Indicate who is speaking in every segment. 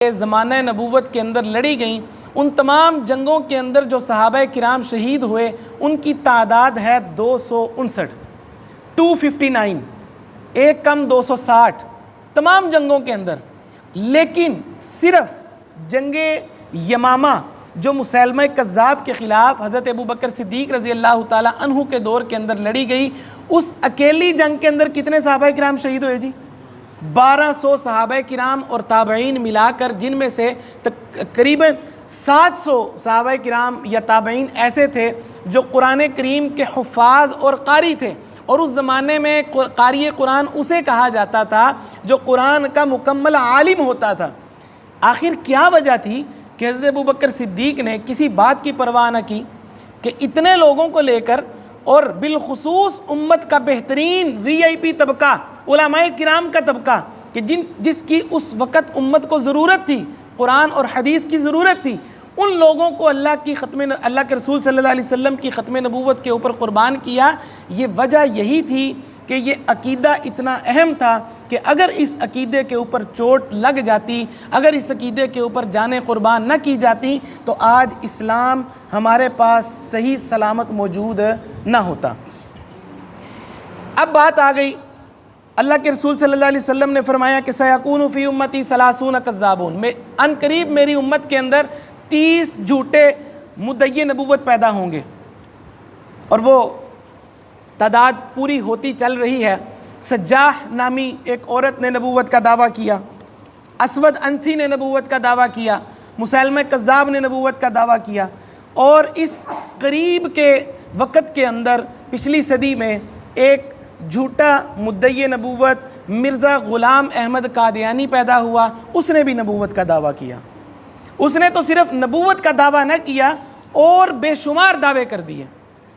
Speaker 1: زمانہ نبوت کے اندر لڑی گئیں، ان تمام جنگوں کے اندر جو صحابہ کرام شہید ہوئے ان کی تعداد ہے 259، ایک کم 260 تمام جنگوں کے اندر۔ لیکن صرف جنگ یمامہ جو مسیلمہ کذاب کے خلاف حضرت ابوبکر صدیق رضی اللہ تعالیٰ عنہ کے دور کے اندر لڑی گئی، اس اکیلی جنگ کے اندر کتنے صحابہ کرام شہید ہوئے جی؟ 1200 صحابہ کرام اور تابعین ملا کر، جن میں سے تقریباً 700 صحابہ کرام یا تابعین ایسے تھے جو قرآن کریم کے حفاظ اور قاری تھے، اور اس زمانے میں قاری قرآن اسے کہا جاتا تھا جو قرآن کا مکمل عالم ہوتا تھا۔ آخر کیا وجہ تھی کہ حضرت ابوبکر صدیق نے کسی بات کی پرواہ نہ کی کہ اتنے لوگوں کو لے کر، اور بالخصوص امت کا بہترین VIP طبقہ، علماء کرام کا طبقہ کہ جس کی اس وقت امت کو ضرورت تھی، قرآن اور حدیث کی ضرورت تھی، ان لوگوں کو اللہ کے رسول صلی اللہ علیہ وسلم کی ختم نبوت کے اوپر قربان کیا۔ یہ وجہ یہی تھی کہ یہ عقیدہ اتنا اہم تھا کہ اگر اس عقیدے کے اوپر چوٹ لگ جاتی، اگر اس عقیدے کے اوپر جانیں قربان نہ کی جاتی، تو آج اسلام ہمارے پاس صحیح سلامت موجود نہ ہوتا۔ اب بات آ گئی، اللہ کے رسول صلی اللہ علیہ وسلم نے فرمایا کہ سیکون فی امتی 30 کذابون، ان قریب میری امت کے اندر 30 جھوٹے مدعی نبوت پیدا ہوں گے، اور وہ تعداد پوری ہوتی چل رہی ہے۔ سجاح نامی ایک عورت نے نبوت کا دعویٰ کیا، اسود انسی نے نبوت کا دعویٰ کیا، مسیلمہ کذاب نے نبوت کا دعویٰ کیا، اور اس قریب کے وقت کے اندر پچھلی صدی میں ایک جھوٹا مدعی نبوت مرزا غلام احمد قادیانی پیدا ہوا، اس نے بھی نبوت کا دعویٰ کیا۔ اس نے تو صرف نبوت کا دعویٰ نہ کیا اور بے شمار دعوے کر دیے۔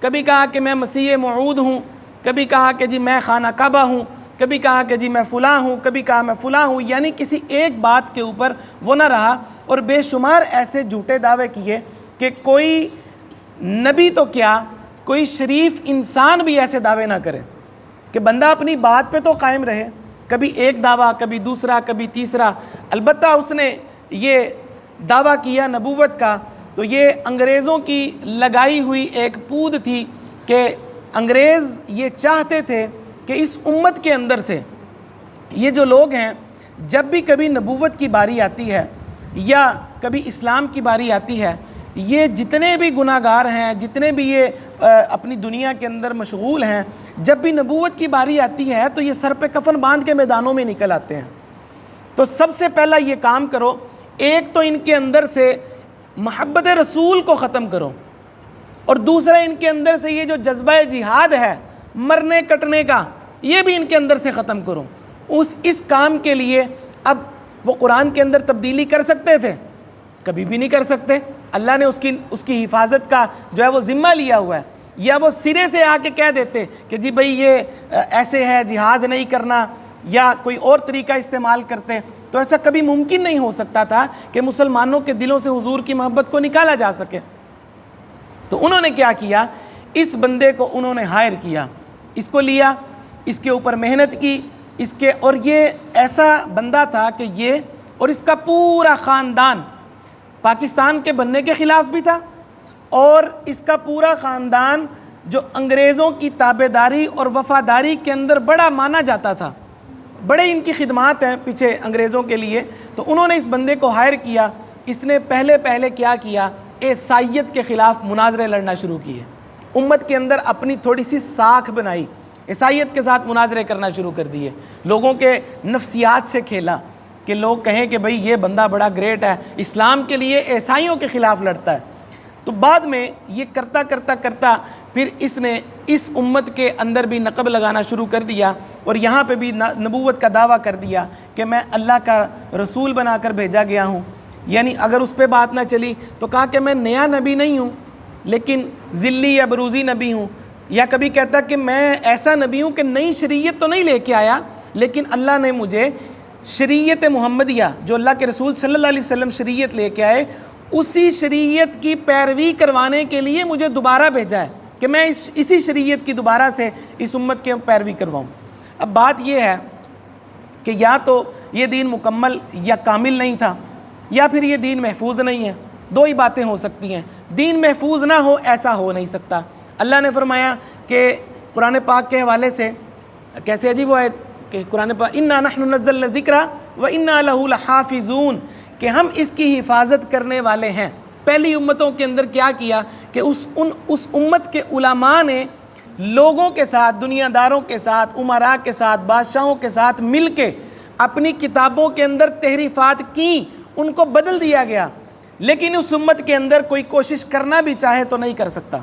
Speaker 1: کبھی کہا کہ میں مسیح موعود ہوں، کبھی کہا کہ جی میں خانہ کعبہ ہوں، کبھی کہا کہ جی میں فلاں ہوں، کبھی کہا میں فلاں ہوں، یعنی کسی ایک بات کے اوپر وہ نہ رہا، اور بے شمار ایسے جھوٹے دعوے کیے کہ کوئی نبی تو کیا، کوئی شریف انسان بھی ایسے دعوے نہ کرے کہ بندہ اپنی بات پہ تو قائم رہے۔ کبھی ایک دعویٰ، کبھی دوسرا، کبھی تیسرا۔ البتہ اس نے یہ دعویٰ کیا نبوت کا تو یہ انگریزوں کی لگائی ہوئی ایک پود تھی کہ انگریز یہ چاہتے تھے کہ اس امت کے اندر سے یہ جو لوگ ہیں، جب بھی کبھی نبوت کی باری آتی ہے یا کبھی اسلام کی باری آتی ہے، یہ جتنے بھی گناہ گار ہیں، جتنے بھی یہ اپنی دنیا کے اندر مشغول ہیں، جب بھی نبوت کی باری آتی ہے تو یہ سر پہ کفن باندھ کے میدانوں میں نکل آتے ہیں۔ تو سب سے پہلا یہ کام کرو، ایک تو ان کے اندر سے محبت رسول کو ختم کرو، اور دوسرا ان کے اندر سے یہ جو جذبہ جہاد ہے مرنے کٹنے کا، یہ بھی ان کے اندر سے ختم کرو۔ اس کام کے لیے اب وہ قرآن کے اندر تبدیلی کر سکتے تھے؟ کبھی بھی نہیں کر سکتے۔ اللہ نے اس کی حفاظت کا جو ہے وہ ذمہ لیا ہوا ہے، یا وہ سرے سے آ کے کہہ دیتے کہ جی بھئی یہ ایسے ہے، جہاد نہیں کرنا، یا کوئی اور طریقہ استعمال کرتے، تو ایسا کبھی ممکن نہیں ہو سکتا تھا کہ مسلمانوں کے دلوں سے حضور کی محبت کو نکالا جا سکے۔ تو انہوں نے کیا کیا، اس بندے کو انہوں نے ہائر کیا، اس کو لیا، اس کے اوپر محنت کی، اور یہ ایسا بندہ تھا کہ یہ اور اس کا پورا خاندان پاکستان کے بننے کے خلاف بھی تھا، اور اس کا پورا خاندان جو انگریزوں کی تابعداری اور وفاداری کے اندر بڑا مانا جاتا تھا، بڑے ان کی خدمات ہیں پیچھے انگریزوں کے لیے۔ تو انہوں نے اس بندے کو ہائر کیا۔ اس نے پہلے کیا کیا، عیسائیت کے خلاف مناظرے لڑنا شروع کیے، امت کے اندر اپنی تھوڑی سی ساکھ بنائی، عیسائیت کے ساتھ مناظرے کرنا شروع کر دیے، لوگوں کے نفسیات سے کھیلا کہ لوگ کہیں کہ بھئی یہ بندہ بڑا گریٹ ہے، اسلام کے لیے عیسائیوں کے خلاف لڑتا ہے۔ تو بعد میں یہ کرتا پھر اس نے اس امت کے اندر بھی نقب لگانا شروع کر دیا، اور یہاں پہ بھی نبوت کا دعویٰ کر دیا کہ میں اللہ کا رسول بنا کر بھیجا گیا ہوں۔ یعنی اگر اس پہ بات نہ چلی تو کہا کہ میں نیا نبی نہیں ہوں، لیکن ذلی یا بروزی نبی ہوں، یا کبھی کہتا کہ میں ایسا نبی ہوں کہ نئی شریعت تو نہیں لے کے آیا، لیکن اللہ نے مجھے شریعت محمدیہ جو اللہ کے رسول صلی اللہ علیہ وسلم شریعت لے کے آئے، اسی شریعت کی پیروی کروانے کے لیے مجھے دوبارہ بھیجا ہے کہ میں اسی شریعت کی دوبارہ سے اس امت کے پیروی کرواؤں۔ اب بات یہ ہے کہ یا تو یہ دین مکمل یا کامل نہیں تھا، یا پھر یہ دین محفوظ نہیں ہے. دو ہی باتیں ہو سکتی ہیں. دین محفوظ نہ ہو ایسا ہو نہیں سکتا. اللہ نے فرمایا کہ قرآن پاک کے حوالے سے کیسے عجیب وہ ہے کہ قرآن پاک اِنَّا نَحْنُ نَزَّلْنَا الذِّكْرَ وَإِنَّا لَهُ لَحَافِظُونَ کہ ہم اس کی حفاظت کرنے والے ہیں. پہلی امتوں کے اندر کیا کیا کہ اس امت کے علماء نے لوگوں کے ساتھ, دنیا داروں کے ساتھ, امراء کے ساتھ, بادشاہوں کے ساتھ مل کے اپنی کتابوں کے اندر تحریفات کیں, ان کو بدل دیا گیا. لیکن اس امت کے اندر کوئی کوشش کرنا بھی چاہے تو نہیں کر سکتا.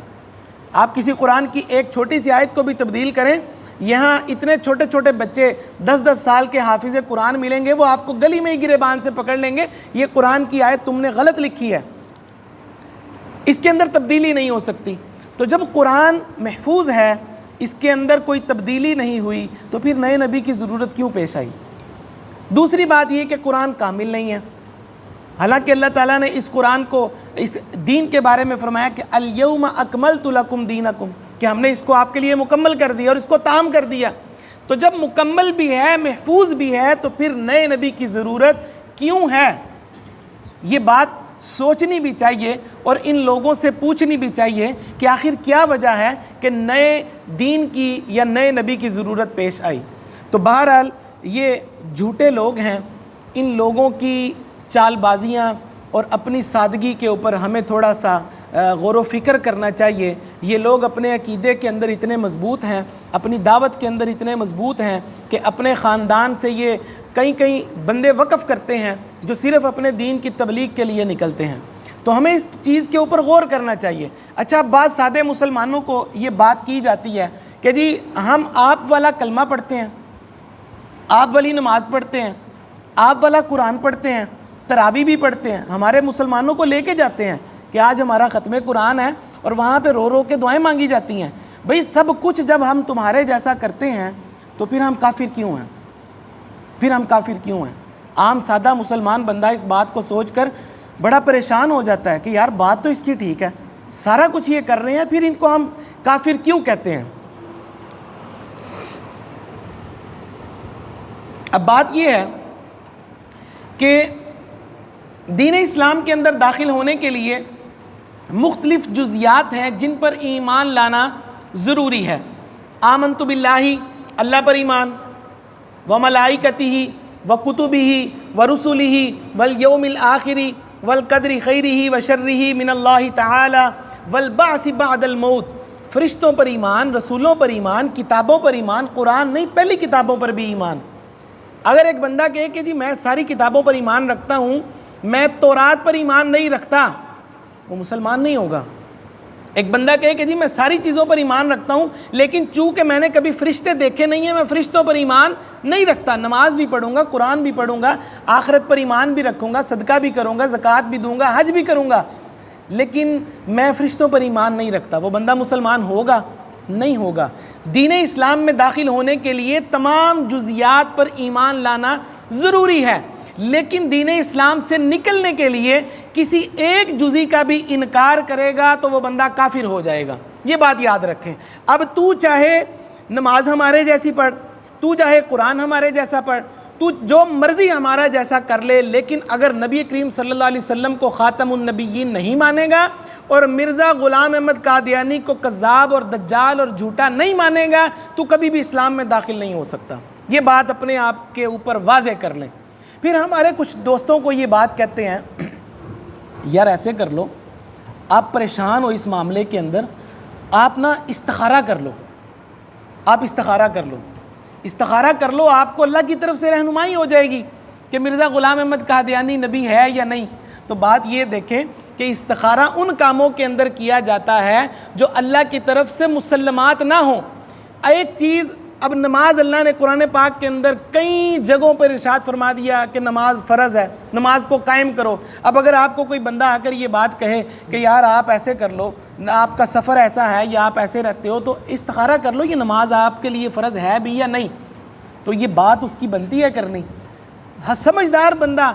Speaker 1: آپ کسی قرآن کی ایک چھوٹی سی آیت کو بھی تبدیل کریں, یہاں اتنے چھوٹے چھوٹے بچے 10-10 سال کے حافظ قرآن ملیں گے, وہ آپ کو گلی میں ہی گریبان سے پکڑ لیں گے, یہ قرآن کی آیت تم نے غلط لکھی ہے, اس کے اندر تبدیلی نہیں ہو سکتی. تو جب قرآن محفوظ ہے, اس کے اندر کوئی تبدیلی نہیں ہوئی, تو پھر نئے نبی کی ضرورت کیوں پیش آئی؟ دوسری بات یہ کہ قرآن کامل نہیں ہے. حالانکہ اللہ تعالیٰ نے اس قرآن کو, اس دین کے بارے میں فرمایا کہ الیوم اکملت لکم دینکم, کہ ہم نے اس کو آپ کے لیے مکمل کر دیا اور اس کو تام کر دیا. تو جب مکمل بھی ہے, محفوظ بھی ہے, تو پھر نئے نبی کی ضرورت کیوں ہے؟ یہ بات سوچنی بھی چاہیے اور ان لوگوں سے پوچھنی بھی چاہیے کہ آخر کیا وجہ ہے کہ نئے دین کی یا نئے نبی کی ضرورت پیش آئی. تو بہرحال یہ جھوٹے لوگ ہیں, ان لوگوں کی چال بازیاں اور اپنی سادگی کے اوپر ہمیں تھوڑا سا غور و فکر کرنا چاہیے. یہ لوگ اپنے عقیدے کے اندر اتنے مضبوط ہیں, اپنی دعوت کے اندر اتنے مضبوط ہیں کہ اپنے خاندان سے یہ کئی بندے وقف کرتے ہیں جو صرف اپنے دین کی تبلیغ کے لیے نکلتے ہیں. تو ہمیں اس چیز کے اوپر غور کرنا چاہیے. اچھا, بعض سادے مسلمانوں کو یہ بات کی جاتی ہے کہ جی ہم آپ والا کلمہ پڑھتے ہیں, آپ والی نماز پڑھتے ہیں, آپ والا قرآن پڑھتے ہیں, تراویح بھی پڑھتے ہیں. ہمارے مسلمانوں کو لے کے جاتے ہیں کہ آج ہمارا ختم قرآن ہے اور وہاں پہ رو رو کے دعائیں مانگی جاتی ہیں. بھئی سب کچھ جب ہم تمہارے جیسا کرتے ہیں تو پھر ہم کافر کیوں ہیں؟ پھر ہم کافر کیوں ہیں؟ عام سادہ مسلمان بندہ اس بات کو سوچ کر بڑا پریشان ہو جاتا ہے کہ یار بات تو اس کی ٹھیک ہے, سارا کچھ یہ کر رہے ہیں, پھر ان کو ہم کافر کیوں کہتے ہیں؟ اب بات یہ ہے کہ دین اسلام کے اندر داخل ہونے کے لیے مختلف جزیات ہیں جن پر ایمان لانا ضروری ہے. آمنت باللہ, اللہ پر ایمان, وملائکتہ وکتبہ ورسلہ والیوم الآخر والقدر خیرہ وشرہ من اللہ تعالی والبعث بعد الموت. فرشتوں پر ایمان, رسولوں پر ایمان, کتابوں پر ایمان, قرآن نہیں پہلی کتابوں پر بھی ایمان. اگر ایک بندہ کہے کہ جی میں ساری کتابوں پر ایمان رکھتا ہوں, میں تورات پر ایمان نہیں رکھتا, وہ مسلمان نہیں ہوگا. ایک بندہ کہے کہ جی میں ساری چیزوں پر ایمان رکھتا ہوں لیکن چونکہ میں نے کبھی فرشتے دیکھے نہیں ہیں, میں فرشتوں پر ایمان نہیں رکھتا, نماز بھی پڑھوں گا, قرآن بھی پڑھوں گا, آخرت پر ایمان بھی رکھوں گا, صدقہ بھی کروں گا, زکوٰۃ بھی دوں گا, حج بھی کروں گا, لیکن میں فرشتوں پر ایمان نہیں رکھتا, وہ بندہ مسلمان ہوگا؟ نہیں ہوگا. دین اسلام میں داخل ہونے کے لیے تمام جزیات پر ایمان لانا ضروری ہے, لیکن دین اسلام سے نکلنے کے لیے کسی ایک جزی کا بھی انکار کرے گا تو وہ بندہ کافر ہو جائے گا. یہ بات یاد رکھیں. اب تو چاہے نماز ہمارے جیسی پڑھ, تو چاہے قرآن ہمارے جیسا پڑھ, تو جو مرضی ہمارا جیسا کر لے, لیکن اگر نبی کریم صلی اللہ علیہ وسلم کو خاتم النبیین نہیں مانے گا اور مرزا غلام احمد قادیانی کو کذاب اور دجال اور جھوٹا نہیں مانے گا, تو کبھی بھی اسلام میں داخل نہیں ہو سکتا. یہ بات اپنے آپ کے اوپر واضح کر لیں. پھر ہمارے کچھ دوستوں کو یہ بات کہتے ہیں, یار ایسے کر لو, آپ پریشان ہو اس معاملے کے اندر, آپ نا استخارہ کر لو, آپ استخارہ کر لو, استخارہ کر لو, آپ کو اللہ کی طرف سے رہنمائی ہو جائے گی کہ مرزا غلام احمد قادیانی نبی ہے یا نہیں. تو بات یہ دیکھیں کہ استخارہ ان کاموں کے اندر کیا جاتا ہے جو اللہ کی طرف سے مسلمات نہ ہوں. ایک چیز, اب نماز اللہ نے قرآن پاک کے اندر کئی جگہوں پر ارشاد فرما دیا کہ نماز فرض ہے, نماز کو قائم کرو. اب اگر آپ کو کوئی بندہ آ کر یہ بات کہے کہ یار آپ ایسے کر لو, آپ کا سفر ایسا ہے یا آپ ایسے رہتے ہو, تو استخارہ کر لو یہ نماز آپ کے لیے فرض ہے بھی یا نہیں. تو یہ بات اس کی بنتی ہے کرنی. ہاں سمجھدار بندہ,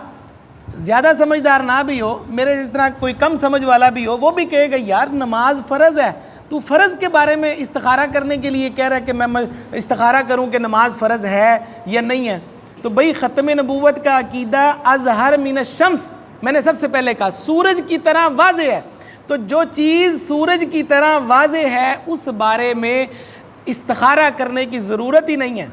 Speaker 1: زیادہ سمجھدار نہ بھی ہو, میرے جس طرح کوئی کم سمجھ والا بھی ہو, وہ بھی کہے گا یار نماز فرض ہے, تو فرض کے بارے میں استخارہ کرنے کے لیے کہہ رہا ہے کہ میں استخارہ کروں کہ نماز فرض ہے یا نہیں ہے. تو بھئی ختم نبوت کا عقیدہ ازہر من الشمس میں نے سب سے پہلے کہا سورج کی طرح واضح ہے، تو جو چیز سورج کی طرح واضح ہے اس بارے میں استخارہ کرنے کی ضرورت ہی نہیں ہے۔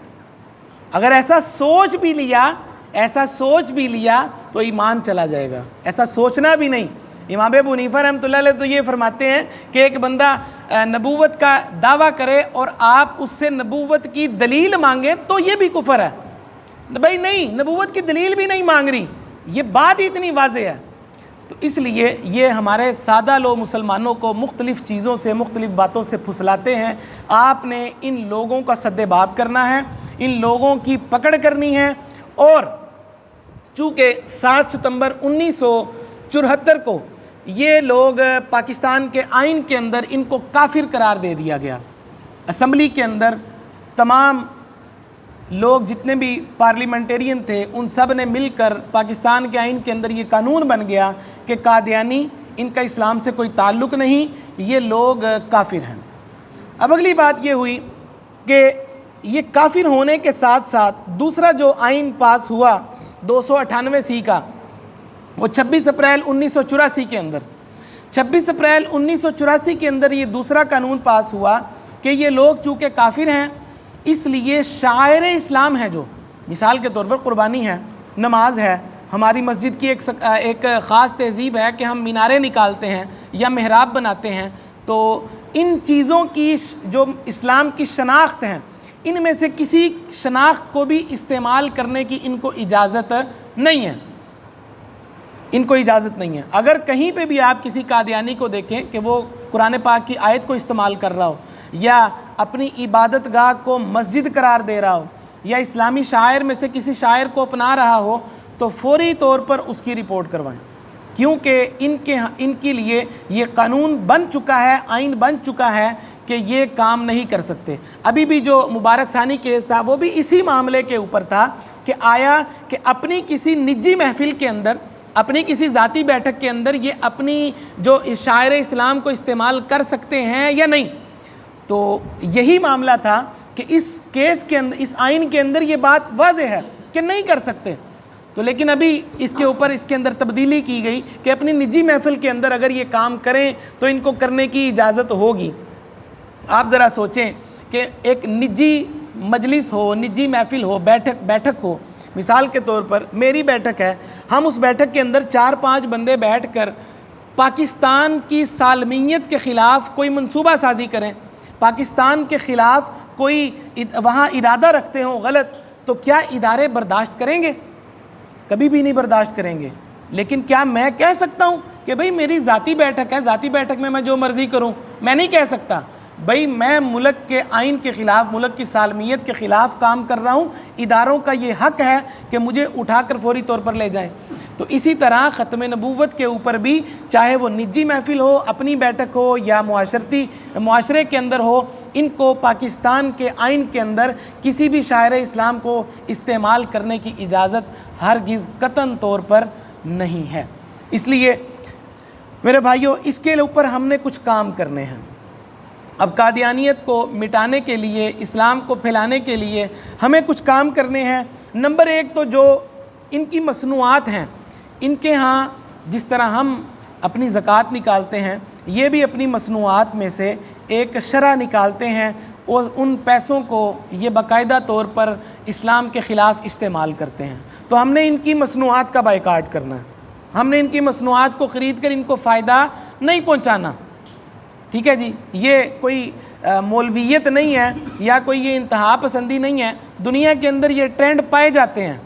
Speaker 1: اگر ایسا سوچ بھی لیا تو ایمان چلا جائے گا، ایسا سوچنا بھی نہیں۔ امام ابو حنیفہ رحمۃ اللہ علیہ تو یہ فرماتے ہیں کہ ایک بندہ نبوت کا دعویٰ کرے اور آپ اس سے نبوت کی دلیل مانگیں تو یہ بھی کفر ہے۔ بھائی نہیں، نبوت کی دلیل بھی نہیں مانگ رہی، یہ بات ہی اتنی واضح ہے۔ تو اس لیے یہ ہمارے سادہ لوگ مسلمانوں کو مختلف چیزوں سے، مختلف باتوں سے پھسلاتے ہیں۔ آپ نے ان لوگوں کا سد باب کرنا ہے، ان لوگوں کی پکڑ کرنی ہے، اور چونکہ 7 ستمبر 1974 کو یہ لوگ پاکستان کے آئین کے اندر ان کو کافر قرار دے دیا گیا۔ اسمبلی کے اندر تمام لوگ جتنے بھی پارلیمنٹیرین تھے ان سب نے مل کر پاکستان کے آئین کے اندر یہ قانون بن گیا کہ قادیانی، ان کا اسلام سے کوئی تعلق نہیں، یہ لوگ کافر ہیں۔ اب اگلی بات یہ ہوئی کہ یہ کافر ہونے کے ساتھ ساتھ دوسرا جو آئین پاس ہوا 298 کا، وہ 26 اپریل 1984 کے اندر 26 اپریل 1984 کے اندر یہ دوسرا قانون پاس ہوا کہ یہ لوگ چونکہ کافر ہیں اس لیے شاعر اسلام ہے، جو مثال کے طور پر قربانی ہے، نماز ہے، ہماری مسجد کی ایک خاص تہذیب ہے کہ ہم مینارے نکالتے ہیں یا محراب بناتے ہیں، تو ان چیزوں کی جو اسلام کی شناخت ہیں ان میں سے کسی شناخت کو بھی استعمال کرنے کی ان کو اجازت نہیں ہے، ان کو اجازت نہیں ہے۔ اگر کہیں پہ بھی آپ کسی قادیانی کو دیکھیں کہ وہ قرآن پاک کی آیت کو استعمال کر رہا ہو یا اپنی عبادت گاہ کو مسجد قرار دے رہا ہو یا اسلامی شاعر میں سے کسی شاعر کو اپنا رہا ہو تو فوری طور پر اس کی رپورٹ کروائیں، کیونکہ ان کے لیے یہ قانون بن چکا ہے، آئین بن چکا ہے کہ یہ کام نہیں کر سکتے۔ ابھی بھی جو مبارک ثانی کیس تھا وہ بھی اسی معاملے کے اوپر تھا کہ آیا کہ اپنی کسی نجی محفل کے اندر، اپنی کسی ذاتی بیٹھک کے اندر یہ اپنی جو شاعر اسلام کو استعمال کر سکتے ہیں یا نہیں۔ تو یہی معاملہ تھا کہ اس کیس کے اندر، اس آئین کے اندر یہ بات واضح ہے کہ نہیں کر سکتے، تو لیکن ابھی اس کے اوپر اس کے اندر تبدیلی کی گئی کہ اپنی نجی محفل کے اندر اگر یہ کام کریں تو ان کو کرنے کی اجازت ہوگی۔ آپ ذرا سوچیں کہ ایک نجی مجلس ہو، نجی محفل ہو، بیٹھک ہو، مثال کے طور پر میری بیٹھک ہے، ہم اس بیٹھک کے اندر 4-5 بندے بیٹھ کر پاکستان کی سالمیت کے خلاف کوئی منصوبہ سازی کریں، پاکستان کے خلاف کوئی وہاں ارادہ رکھتے ہوں غلط، تو کیا ادارے برداشت کریں گے؟ کبھی بھی نہیں برداشت کریں گے۔ لیکن کیا میں کہہ سکتا ہوں کہ بھئی میری ذاتی بیٹھک ہے، ذاتی بیٹھک میں جو مرضی کروں؟ میں نہیں کہہ سکتا۔ بھئی میں ملک کے آئین کے خلاف، ملک کی سالمیت کے خلاف کام کر رہا ہوں، اداروں کا یہ حق ہے کہ مجھے اٹھا کر فوری طور پر لے جائیں۔ تو اسی طرح ختم نبوت کے اوپر بھی چاہے وہ نجی محفل ہو، اپنی بیٹھک ہو یا معاشرے کے اندر ہو، ان کو پاکستان کے آئین کے اندر کسی بھی شاعر اسلام کو استعمال کرنے کی اجازت ہرگز قطعاً طور پر نہیں ہے۔ اس لیے میرے بھائیوں اس کے اوپر ہم نے کچھ کام کرنے ہیں۔ اب قادیانیت کو مٹانے کے لیے، اسلام کو پھیلانے کے لیے ہمیں کچھ کام کرنے ہیں۔ نمبر 1 تو جو ان کی مصنوعات ہیں، ان کے ہاں جس طرح ہم اپنی زکوٰۃ نکالتے ہیں، یہ بھی اپنی مصنوعات میں سے ایک شرح نکالتے ہیں اور ان پیسوں کو یہ باقاعدہ طور پر اسلام کے خلاف استعمال کرتے ہیں۔ تو ہم نے ان کی مصنوعات کا بائیکاٹ کرنا ہے، ہم نے ان کی مصنوعات کو خرید کر ان کو فائدہ نہیں پہنچانا، ٹھیک ہے جی؟ یہ کوئی مولویت نہیں ہے یا کوئی یہ انتہا پسندی نہیں ہے، دنیا کے اندر یہ ٹرینڈ پائے جاتے ہیں۔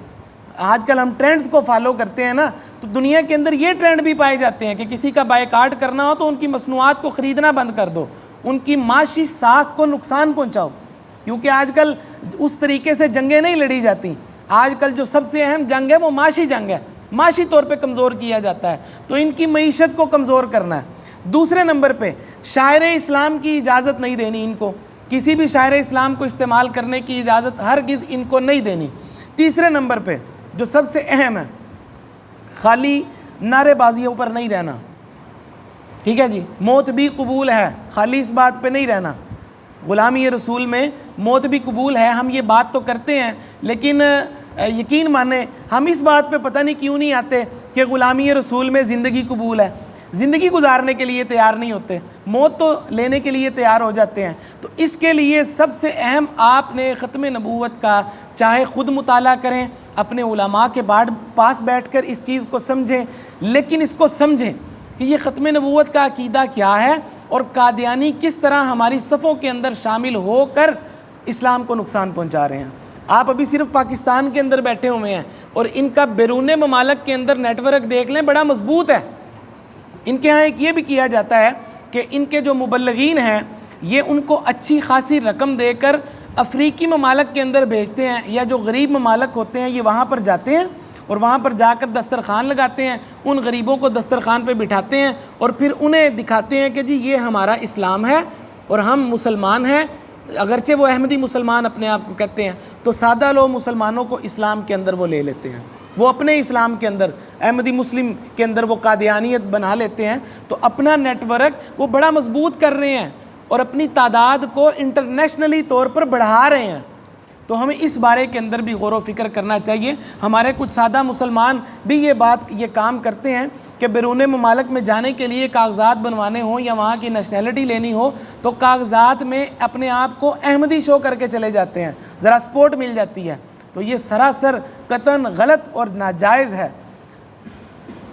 Speaker 1: آج کل ہم ٹرینڈز کو فالو کرتے ہیں نا، تو دنیا کے اندر یہ ٹرینڈ بھی پائے جاتے ہیں کہ کسی کا بائیکاٹ کرنا ہو تو ان کی مصنوعات کو خریدنا بند کر دو، ان کی معاشی ساکھ کو نقصان پہنچاؤ، کیونکہ آج کل اس طریقے سے جنگیں نہیں لڑی جاتی۔ آج کل جو سب سے اہم جنگ ہے وہ معاشی جنگ ہے، معاشی طور پہ کمزور کیا جاتا ہے، تو ان کی معیشت کو کمزور کرنا ہے۔ دوسرے نمبر پہ شاعر اسلام کی اجازت نہیں دینی، ان کو کسی بھی شاعر اسلام کو استعمال کرنے کی اجازت ہرگز ان کو نہیں دینی۔ تیسرے نمبر پہ جو سب سے اہم ہے، خالی نعرے بازیوں پر نہیں رہنا، ٹھیک ہے جی؟ موت بھی قبول ہے، خالی اس بات پہ نہیں رہنا۔ غلامی رسول میں موت بھی قبول ہے، ہم یہ بات تو کرتے ہیں، لیکن یقین مانیں ہم اس بات پہ پتہ نہیں کیوں نہیں آتے کہ غلامی رسول میں زندگی قبول ہے، زندگی گزارنے کے لیے تیار نہیں ہوتے، موت تو لینے کے لیے تیار ہو جاتے ہیں۔ تو اس کے لیے سب سے اہم آپ نے ختم نبوت کا چاہے خود مطالعہ کریں، اپنے علماء کے پاس بیٹھ کر اس چیز کو سمجھیں، لیکن اس کو سمجھیں کہ یہ ختم نبوت کا عقیدہ کیا ہے اور قادیانی کس طرح ہماری صفوں کے اندر شامل ہو کر اسلام کو نقصان پہنچا رہے ہیں۔ آپ ابھی صرف پاکستان کے اندر بیٹھے ہوئے ہیں اور ان کا بیرون ممالک کے اندر نیٹ ورک دیکھ لیں، بڑا مضبوط ہے۔ ان کے ہاں ایک یہ بھی کیا جاتا ہے کہ ان کے جو مبلغین ہیں یہ ان کو اچھی خاصی رقم دے کر افریقی ممالک کے اندر بھیجتے ہیں، یا جو غریب ممالک ہوتے ہیں یہ وہاں پر جاتے ہیں اور وہاں پر جا کر دسترخوان لگاتے ہیں، ان غریبوں کو دسترخوان پہ بٹھاتے ہیں اور پھر انہیں دکھاتے ہیں کہ جی یہ ہمارا اسلام ہے اور ہم مسلمان ہیں، اگرچہ وہ احمدی مسلمان اپنے آپ کو کہتے ہیں، تو سادہ لوگ مسلمانوں کو اسلام کے اندر وہ لے لیتے ہیں، وہ اپنے اسلام کے اندر احمدی مسلم کے اندر وہ قادیانیت بنا لیتے ہیں، تو اپنا نیٹ ورک وہ بڑا مضبوط کر رہے ہیں اور اپنی تعداد کو انٹرنیشنلی طور پر بڑھا رہے ہیں۔ تو ہمیں اس بارے کے اندر بھی غور و فکر کرنا چاہیے۔ ہمارے کچھ سادہ مسلمان بھی یہ کام کرتے ہیں کہ بیرون ممالک میں جانے کے لیے کاغذات بنوانے ہوں یا وہاں کی نیشنلٹی لینی ہو تو کاغذات میں اپنے آپ کو احمدی شو کر کے چلے جاتے ہیں، ذرا سپورٹ مل جاتی ہے، تو یہ سراسر قطعاً غلط اور ناجائز ہے۔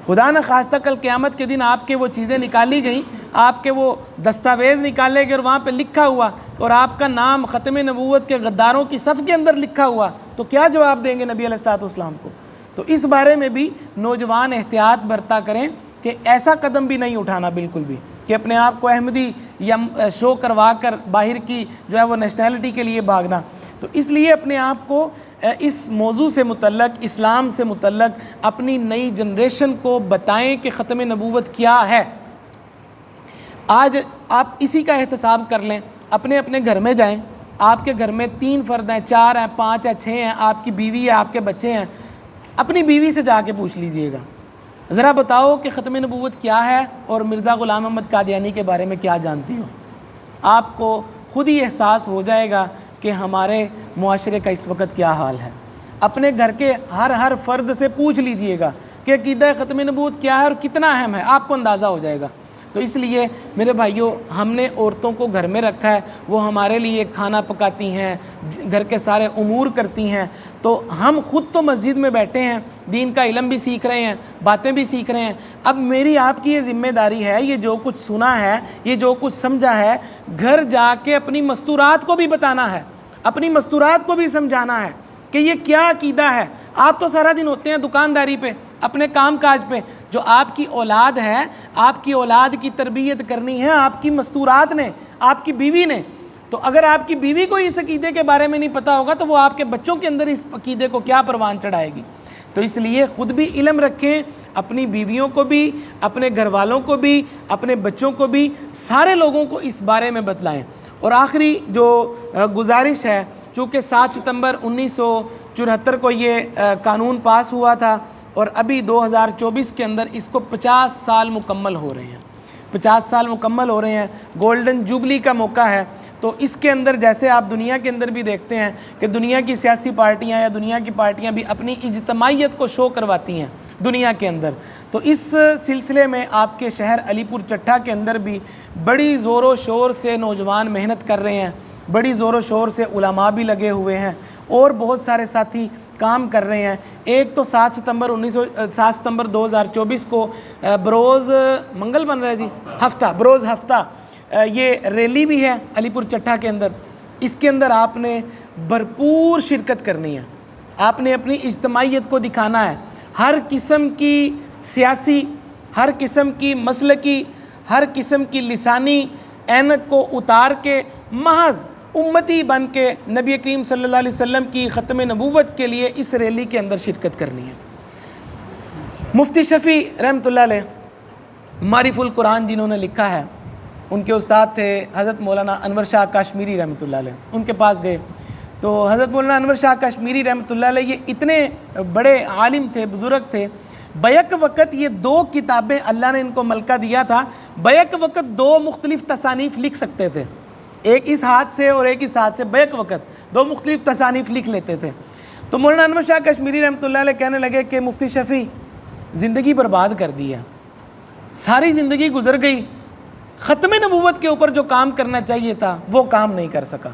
Speaker 1: خدا نہ خواستہ کل قیامت کے دن آپ کے وہ چیزیں نکالی گئیں، آپ کے وہ دستاویز نکالے گئے اور وہاں پہ لکھا ہوا اور آپ کا نام ختم نبوت کے غداروں کی صف کے اندر لکھا ہوا، تو کیا جواب دیں گے نبی علیہ السلام کو؟ تو اس بارے میں بھی نوجوان احتیاط برتا کریں کہ ایسا قدم بھی نہیں اٹھانا بالکل بھی کہ اپنے آپ کو احمدی یا شو کروا کر باہر کی جو ہے وہ نیشنلٹی کے لیے بھاگنا۔ تو اس لیے اپنے آپ کو اس موضوع سے متعلق، اسلام سے متعلق اپنی نئی جنریشن کو بتائیں کہ ختم نبوت کیا ہے۔ آج آپ اسی کا احتساب کر لیں، اپنے اپنے گھر میں جائیں، آپ کے گھر میں 3 فرد ہیں، 4 ہیں، 5 ہیں، 6 ہیں، آپ کی بیوی ہے، آپ کے بچے ہیں، اپنی بیوی سے جا کے پوچھ لیجئے گا، ذرا بتاؤ کہ ختم نبوت کیا ہے اور مرزا غلام احمد قادیانی کے بارے میں کیا جانتی ہو؟ آپ کو خود ہی احساس ہو جائے گا کہ ہمارے معاشرے کا اس وقت کیا حال ہے۔ اپنے گھر کے ہر فرد سے پوچھ لیجئے گا کہ عقیدہ ختم نبوت کیا ہے اور کتنا اہم ہے، آپ کو اندازہ ہو جائے گا۔ تو اس لیے میرے بھائیوں، ہم نے عورتوں کو گھر میں رکھا ہے، وہ ہمارے لیے کھانا پکاتی ہیں، گھر کے سارے امور کرتی ہیں، تو ہم خود تو مسجد میں بیٹھے ہیں، دین کا علم بھی سیکھ رہے ہیں، باتیں بھی سیکھ رہے ہیں۔ اب میری آپ کی یہ ذمہ داری ہے، یہ جو کچھ سنا ہے، یہ جو کچھ سمجھا ہے، گھر جا کے اپنی مستورات کو بھی بتانا ہے، اپنی مستورات کو بھی سمجھانا ہے کہ یہ کیا عقیدہ ہے۔ آپ تو سارا دن ہوتے ہیں دکانداری پہ، اپنے کام کاج پہ، جو آپ کی اولاد ہے، آپ کی اولاد کی تربیت کرنی ہے آپ کی مستورات نے، آپ کی بیوی نے۔ تو اگر آپ کی بیوی کو اس عقیدے کے بارے میں نہیں پتہ ہوگا تو وہ آپ کے بچوں کے اندر اس عقیدے کو کیا پروان چڑھائے گی؟ تو اس لیے خود بھی علم رکھیں، اپنی بیویوں کو بھی، اپنے گھر والوں کو بھی، اپنے بچوں کو بھی، سارے لوگوں کو اس بارے میں بتلائیں۔ اور آخری جو گزارش ہے، چونکہ 7 ستمبر 1974 کو یہ قانون پاس ہوا تھا اور ابھی 2024 کے اندر اس کو 50 سال مکمل ہو رہے ہیں، 50 سال مکمل ہو رہے ہیں، گولڈن جوبلی کا موقع ہے۔ تو اس کے اندر جیسے آپ دنیا کے اندر بھی دیکھتے ہیں کہ دنیا کی سیاسی پارٹیاں یا دنیا کی پارٹیاں بھی اپنی اجتماعیت کو شو کرواتی ہیں دنیا کے اندر، تو اس سلسلے میں آپ کے شہر علی پور چٹھا کے اندر بھی بڑی زور و شور سے نوجوان محنت کر رہے ہیں، بڑی زور و شور سے علماء بھی لگے ہوئے ہیں اور بہت سارے ساتھی کام کر رہے ہیں۔ ایک تو 7 ستمبر 2024 کو بروز منگل بن رہا ہے جی، بروز ہفتہ، یہ ریلی بھی ہے علی پور چٹھا کے اندر۔ اس کے اندر آپ نے بھرپور شرکت کرنی ہے، آپ نے اپنی اجتماعیت کو دکھانا ہے، ہر قسم کی سیاسی، ہر قسم کی مسلکی، ہر قسم کی لسانی اینک کو اتار کے محض امتی بن کے نبی کریم صلی اللہ علیہ وسلم کی ختم نبوت کے لیے اس ریلی کے اندر شرکت کرنی ہے۔ مفتی شفیع رحمۃ اللہ علیہ معرف القرآن جنہوں نے لکھا ہے، ان کے استاد تھے حضرت مولانا انور شاہ کاشمیری رحمۃ اللہ علیہ، ان کے پاس گئے تو حضرت مولانا انور شاہ کاشمیری رحمۃ اللہ علیہ یہ اتنے بڑے عالم تھے، بزرگ تھے، بیک وقت یہ 2 کتابیں اللہ نے ان کو ملکہ دیا تھا، بیک وقت 2 مختلف تصانیف لکھ سکتے تھے، ایک اس ہاتھ سے اور ایک اس ہاتھ سے، بیک وقت 2 مختلف تصانیف لکھ لیتے تھے۔ تو مولانا انور شاہ کشمیری رحمۃ اللہ علیہ کہنے لگے کہ مفتی شفیع زندگی برباد کر دی ہے، ساری زندگی گزر گئی، ختم نبوت کے اوپر جو کام کرنا چاہیے تھا وہ کام نہیں کر سکا۔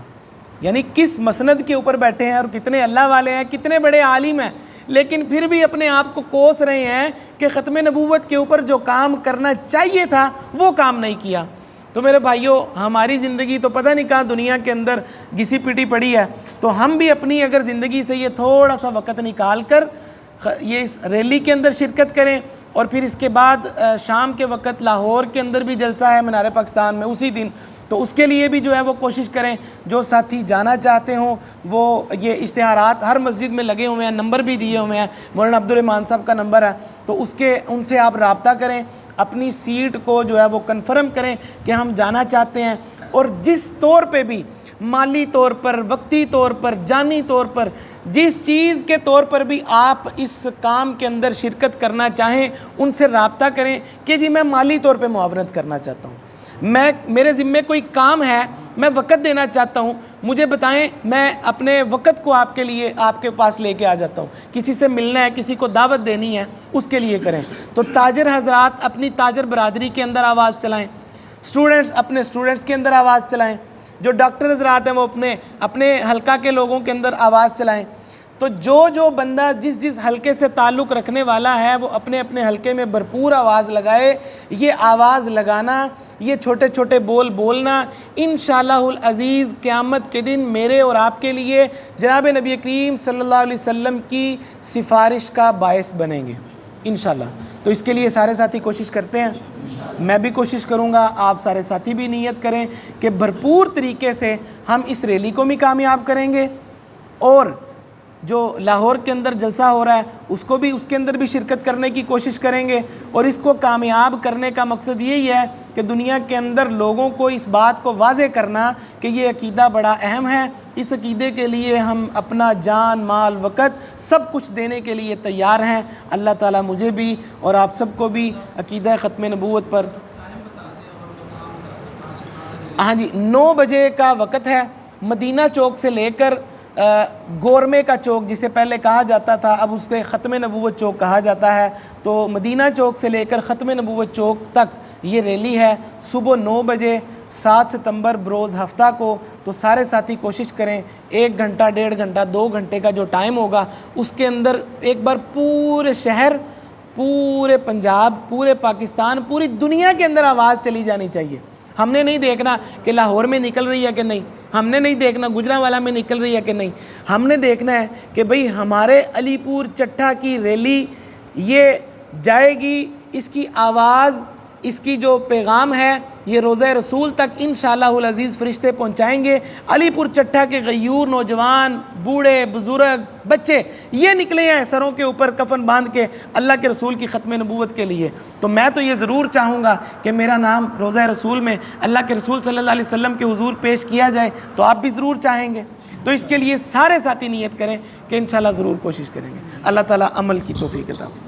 Speaker 1: یعنی کس مسند کے اوپر بیٹھے ہیں اور کتنے اللہ والے ہیں، کتنے بڑے عالم ہیں، لیکن پھر بھی اپنے آپ کو کوس رہے ہیں کہ ختم نبوت کے اوپر جو کام کرنا چاہیے تھا وہ کام نہیں کیا۔ تو میرے بھائیوں، ہماری زندگی تو پتہ نہیں کہاں دنیا کے اندر گھسی پٹی پڑی ہے، تو ہم بھی اپنی اگر زندگی سے یہ تھوڑا سا وقت نکال کر یہ اس ریلی کے اندر شرکت کریں، اور پھر اس کے بعد شام کے وقت لاہور کے اندر بھی جلسہ ہے مینار پاکستان میں اسی دن، تو اس کے لیے بھی جو ہے وہ کوشش کریں۔ جو ساتھی جانا چاہتے ہوں وہ یہ اشتہارات ہر مسجد میں لگے ہوئے ہیں، نمبر بھی دیے ہوئے ہیں، مولانا عبدالرحمان صاحب کا نمبر ہے، تو ان سے آپ رابطہ کریں، اپنی سیٹ کو جو ہے وہ کنفرم کریں کہ ہم جانا چاہتے ہیں، اور جس طور پہ بھی، مالی طور پر، وقتی طور پر، جانی طور پر، جس چیز کے طور پر بھی آپ اس کام کے اندر شرکت کرنا چاہیں ان سے رابطہ کریں کہ جی میں مالی طور پہ معاونت کرنا چاہتا ہوں، میرے ذمے کوئی کام ہے، میں وقت دینا چاہتا ہوں، مجھے بتائیں، میں اپنے وقت کو آپ کے لیے آپ کے پاس لے کے آ جاتا ہوں، کسی سے ملنا ہے، کسی کو دعوت دینی ہے، اس کے لیے کریں۔ تو تاجر حضرات اپنی تاجر برادری کے اندر آواز چلائیں، اسٹوڈنٹس اپنے اسٹوڈنٹس کے اندر آواز چلائیں، جو ڈاکٹر حضرات ہیں وہ اپنے حلقہ کے لوگوں کے اندر آواز چلائیں۔ تو جو بندہ جس حلقے سے تعلق رکھنے والا ہے وہ اپنے حلقے میں بھرپور آواز لگائے۔ یہ آواز لگانا، یہ چھوٹے چھوٹے بول بولنا انشاءاللہ العزیز قیامت کے دن میرے اور آپ کے لیے جناب نبی کریم صلی اللہ علیہ وسلم کی سفارش کا باعث بنیں گے انشاءاللہ۔ تو اس کے لیے سارے ساتھی کوشش کرتے ہیں، میں بھی کوشش کروں گا، آپ سارے ساتھی بھی نیت کریں کہ بھرپور طریقے سے ہم اس ریلی کو بھی کامیاب کریں گے، اور جو لاہور کے اندر جلسہ ہو رہا ہے اس کے اندر بھی شرکت کرنے کی کوشش کریں گے، اور اس کو کامیاب کرنے کا مقصد یہی ہے کہ دنیا کے اندر لوگوں کو اس بات کو واضح کرنا کہ یہ عقیدہ بڑا اہم ہے، اس عقیدے کے لیے ہم اپنا جان مال وقت سب کچھ دینے کے لیے تیار ہیں۔ اللہ تعالیٰ مجھے بھی اور آپ سب کو بھی عقیدہ ختم نبوت پر 9 بجے کا وقت ہے، مدینہ چوک سے لے کر گورمے کا چوک جسے پہلے کہا جاتا تھا اب اس کے ختم نبوت چوک کہا جاتا ہے، تو مدینہ چوک سے لے کر ختم نبوت چوک تک یہ ریلی ہے، صبح 9 بجے 7 ستمبر بروز ہفتہ کو۔ تو سارے ساتھی کوشش کریں 1 گھنٹہ 1.5 گھنٹہ 2 گھنٹے کا جو ٹائم ہوگا اس کے اندر ایک بار پورے شہر، پورے پنجاب، پورے پاکستان، پوری دنیا کے اندر آواز چلی جانی چاہیے۔ ہم نے نہیں دیکھنا کہ لاہور میں نکل رہی ہے کہ نہیں، ہم نے نہیں دیکھنا گجرانوالہ میں نکل رہی ہے کہ نہیں، ہم نے دیکھنا ہے کہ بھئی ہمارے علی پور چٹھا کی ریلی یہ جائے گی، اس کی آواز، اس کی جو پیغام ہے یہ روضہ رسول تک انشاءاللہ العزیز فرشتے پہنچائیں گے۔ علی پور چٹھا کے غیور نوجوان، بوڑھے، بزرگ، بچے یہ نکلے ہیں سروں کے اوپر کفن باندھ کے اللہ کے رسول کی ختم نبوت کے لیے۔ تو میں تو یہ ضرور چاہوں گا کہ میرا نام روضہ رسول میں اللہ کے رسول صلی اللہ علیہ وسلم کے حضور پیش کیا جائے، تو آپ بھی ضرور چاہیں گے۔ تو اس کے لیے سارے ساتھی نیت کریں کہ انشاءاللہ ضرور کوشش کریں گے۔ اللہ تعالیٰ عمل کی توفیق عطا فرمائے۔